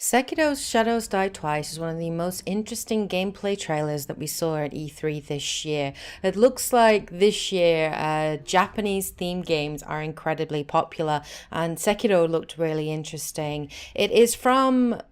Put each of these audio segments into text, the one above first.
Sekiro Shadows Die Twice is one of the most interesting gameplay trailers that we saw at E3 this year. It looks like this year Japanese themed games are incredibly popular, and Sekiro looked really interesting. It is from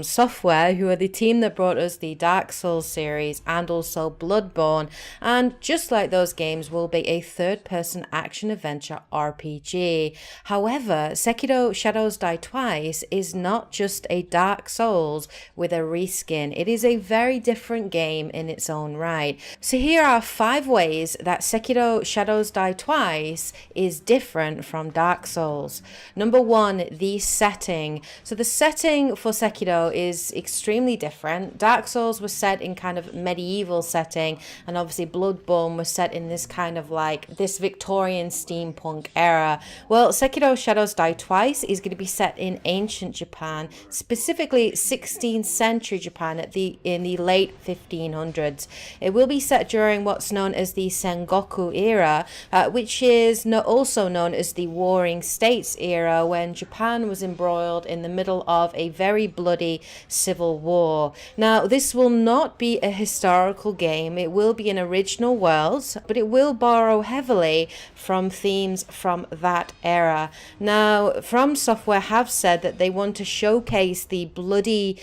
Software, who are the team that brought us the Dark Souls series and also Bloodbourne, and just like those games will be a third-person action-adventure RPG. However, Sekiro Shadows Die Twice is not just a Dark Souls with a reskin. It is a very different game in its own right. So here are 5 ways that Sekiro Shadows Die Twice is different from Dark Souls. Number 1, the setting. So the setting for Sekiro is extremely different. Dark Souls was set in kind of medieval setting, and obviously Bloodbourne was set in this kind of like this Victorian steampunk era. Well, Sekiro Shadows Die Twice is going to be set in ancient Japan, specifically 16th century Japan in the late 1500s. It will be set during what's known as the Sengoku era, which is also known as the Warring States era, when Japan was embroiled in the middle of a very bloody civil war. Now, this will not be a historical game. It will be an original world, but it will borrow heavily from themes from that era. Now, From Software have said that they want to showcase the bloody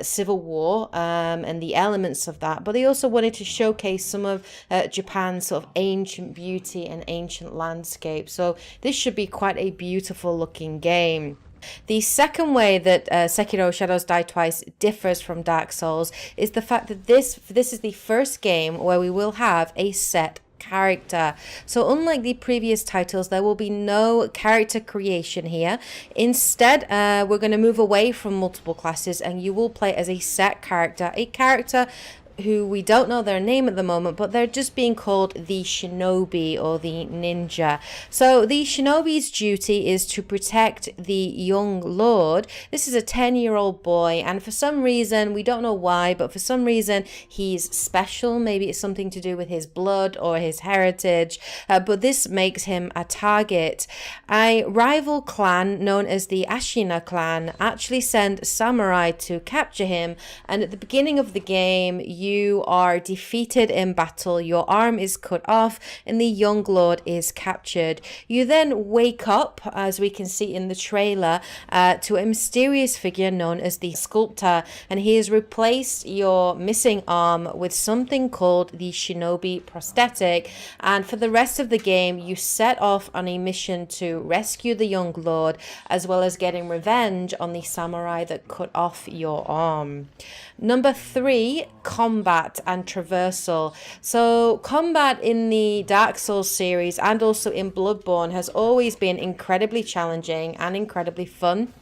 civil war and the elements of that, but they also wanted to showcase some of Japan's sort of ancient beauty and ancient landscape. So this should be quite a beautiful looking game. The second way that Sekiro Shadows Die Twice differs from Dark Souls is the fact that this is the first game where we will have a set character. So unlike the previous titles, there will be no character creation here. Instead, we're going to move away from multiple classes, and you will play as a set character, who we don't know their name at the moment, but they're just being called the shinobi or the ninja. So the shinobi's duty is to protect the young lord. This is a 10-year-old boy, and for some reason, we don't know why, but for some reason he's special. Maybe it's something to do with his blood or his heritage, but this makes him a target. A rival clan known as the Ashina clan actually send samurai to capture him, and at the beginning of the game you are defeated in battle, your arm is cut off, and the young lord is captured. You then wake up, as we can see in the trailer, to a mysterious figure known as the sculptor, and he has replaced your missing arm with something called the shinobi prosthetic. And for the rest of the game, you set off on a mission to rescue the young lord, as well as getting revenge on the samurai that cut off your arm. Number 3, combat and traversal. So combat in the Dark Souls series and also in Bloodborne has always been incredibly challenging and incredibly fun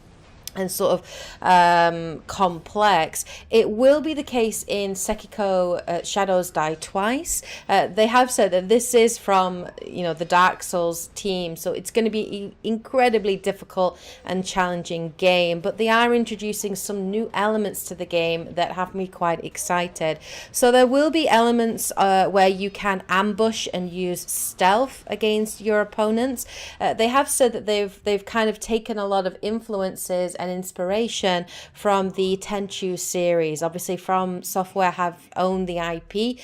and sort of complex. It will be the case in Sekiro Shadows Die Twice. They have said that this is from the Dark Souls team, so it's going to be an incredibly difficult and challenging game, but they are introducing some new elements to the game that have me quite excited. So there will be elements where you can ambush and use stealth against your opponents. They have said that they've kind of taken a lot of influences and inspiration from the Tenchu series. Obviously, From Software have owned the IP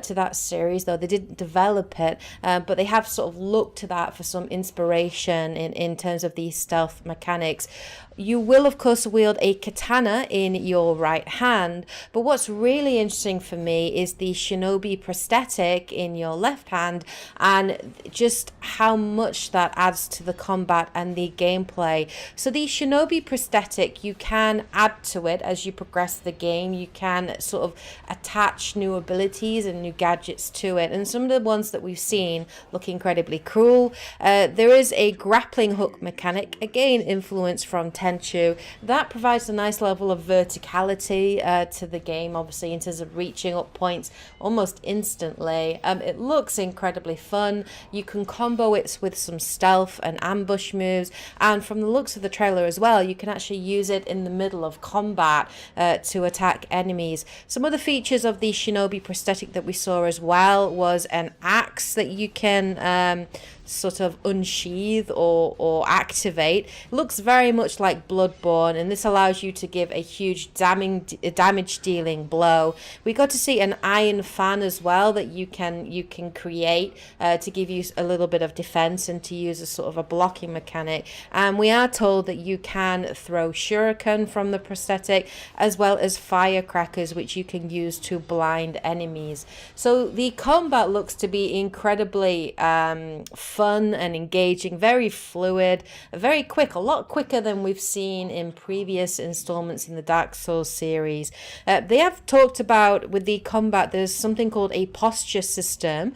to that series, though they didn't develop it, but they have sort of looked to that for some inspiration in terms of these stealth mechanics. You will, of course, wield a katana in your right hand, but what's really interesting for me is the shinobi prosthetic in your left hand, and just how much that adds to the combat and the gameplay. So the shinobi prosthetic, you can add to it as you progress the game. You can sort of attach new abilities and new gadgets to it, and some of the ones that we've seen look incredibly cool. There is a grappling hook mechanic, again influenced from Tenchu, that provides a nice level of verticality to the game, obviously in terms of reaching up points almost instantly. It looks incredibly fun. You can combo it with some stealth and ambush moves, and from the looks of the trailer as well, you can actually use it in the middle of combat to attack enemies. Some other features of the shinobi prosthetic that we saw as well was an axe that you can sort of unsheath or activate. It looks very much like Bloodbourne, and this allows you to give a huge damage dealing blow. We got to see an iron fan as well that you can create to give you a little bit of defense and to use as sort of a blocking mechanic. And we are told that you can throw shuriken from the prosthetic, as well as firecrackers, which you can use to blind enemies. So the combat looks to be incredibly fun and engaging, very fluid, very quick, a lot quicker than we've seen in previous installments in the Dark Souls series. They have talked about with the combat, there's something called a posture system,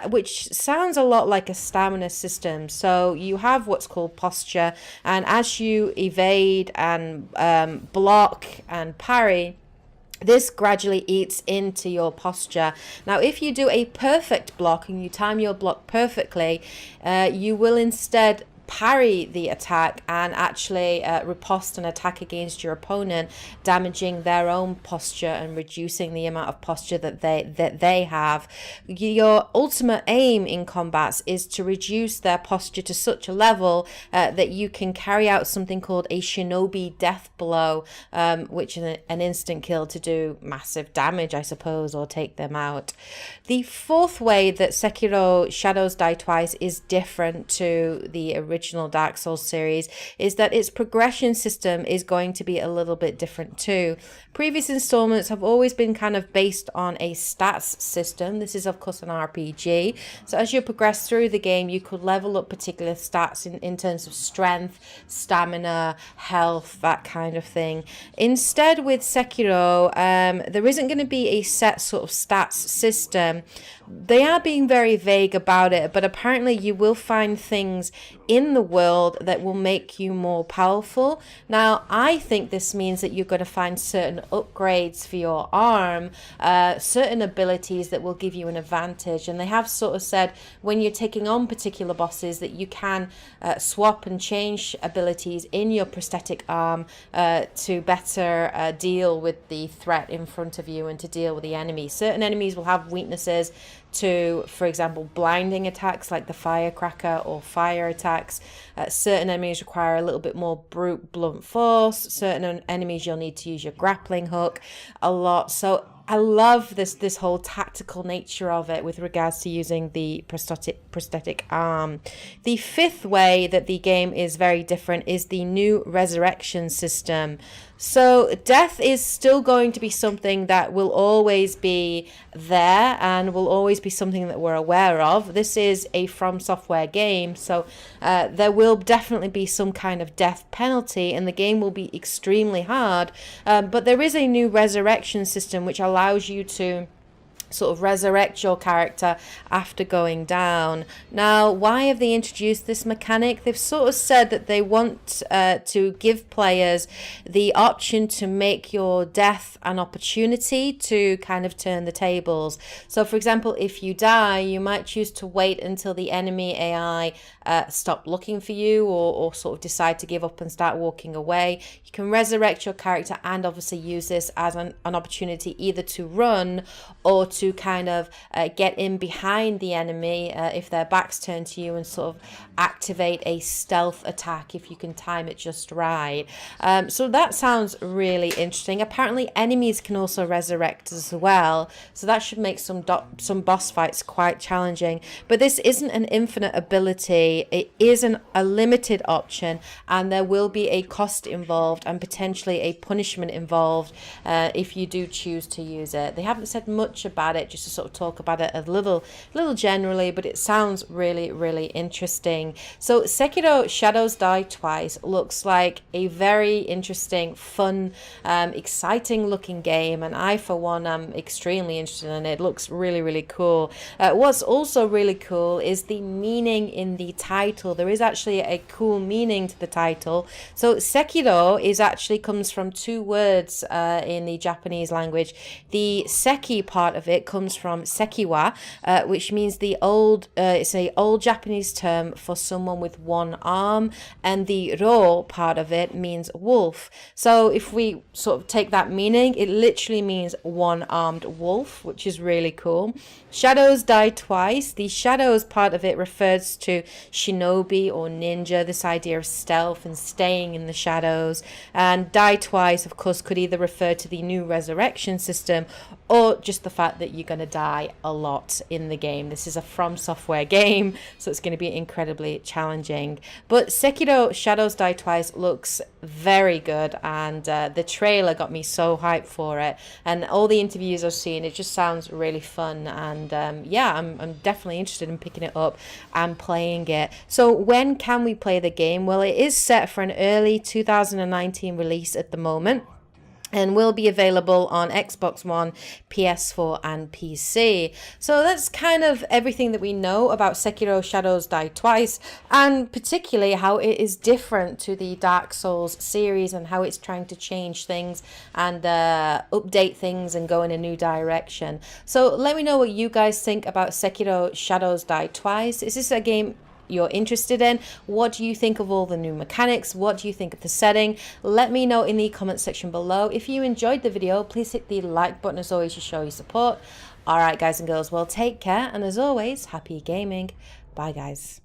which sounds a lot like a stamina system. So you have what's called posture, and as you evade and block and parry, this gradually eats into your posture. Now, if you do a perfect block and you time your block perfectly, you will instead parry the attack and actually riposte an attack against your opponent, damaging their own posture and reducing the amount of posture that they have. Your ultimate aim in combats is to reduce their posture to such a level that you can carry out something called a shinobi death blow, which is an instant kill to do massive damage, I suppose, or take them out. The fourth way that Sekiro Shadows Die Twice is different to the original Dark Souls series is that its progression system is going to be a little bit different too. Previous installments have always been kind of based on a stats system. This is of course an RPG, so as you progress through the game you could level up particular stats in terms of strength, stamina, health, that kind of thing. Instead with Sekiro, there isn't going to be a set sort of stats system. They are being very vague about it, but apparently you will find things in the world that will make you more powerful. Now, I think this means that you're going to find certain upgrades for your arm, certain abilities that will give you an advantage. And they have sort of said when you're taking on particular bosses that you can swap and change abilities in your prosthetic arm to better deal with the threat in front of you and to deal with the enemy. Certain enemies will have weaknesses to, for example, blinding attacks like the firecracker or fire attacks. Certain enemies require a little bit more brute blunt force. Certain enemies you'll need to use your grappling hook a lot. So I love this whole tactical nature of it with regards to using the prosthetic arm. The fifth way that the game is very different is the new resurrection system. So death is still going to be something that will always be there and will always be something that we're aware of. This is a From Software game, so there will definitely be some kind of death penalty and the game will be extremely hard. But there is a new resurrection system which allows you to sort of resurrect your character after going down. Now, why have they introduced this mechanic? They've sort of said that they want to give players the option to make your death an opportunity to kind of turn the tables. So, for example, if you die, you might choose to wait until the enemy AI stop looking for you or sort of decide to give up and start walking away. You can resurrect your character and obviously use this as an opportunity either to run or to kind of get in behind the enemy if their back's turned to you and sort of activate a stealth attack if you can time it just right. So that sounds really interesting. Apparently enemies can also resurrect as well, so that should make some boss fights quite challenging. But this isn't an infinite ability, it is a limited option, and there will be a cost involved and potentially a punishment involved if you do choose to use it. They haven't said much about it, just to sort of talk about it a little generally, but it sounds really interesting. So Sekiro Shadows Die Twice looks like a very interesting, fun, exciting looking game, and I for one am extremely interested in it. It looks really cool. What's also really cool is the meaning in the title. There is actually a cool meaning to the title. So Sekiro comes from two words in the Japanese language. The seki part of it comes from sekiwa, which means the old, it's a old Japanese term for someone with one arm, and the ro part of it means wolf. So if we sort of take that meaning, it literally means one-armed wolf, which is really cool. Shadows die twice. The shadows part of it refers to shinobi or ninja, this idea of stealth and staying in the shadows. And die twice, of course, could either refer to the new resurrection system or just the fact that you're going to die a lot in the game. This is a From Software game, so it's going to be incredibly challenging. But Sekiro Shadows Die Twice looks very good, and the trailer got me so hyped for it. And all the interviews I've seen, it just sounds really fun. And yeah, I'm definitely interested in picking it up and playing it. So when can we play the game? Well, it is set for an early 2019 release at the moment, and will be available on Xbox One, PS4 and PC. So that's kind of everything that we know about Sekiro Shadows Die Twice, and particularly how it is different to the Dark Souls series and how it's trying to change things and update things and go in a new direction. So let me know what you guys think about Sekiro Shadows Die Twice. Is this a game you're interested in? What do you think of all the new mechanics? What do you think of the setting? Let me know in the comment section below. If you enjoyed the video, please hit the like button as always to show your support. Alright guys and girls, well take care, and as always, happy gaming. Bye guys.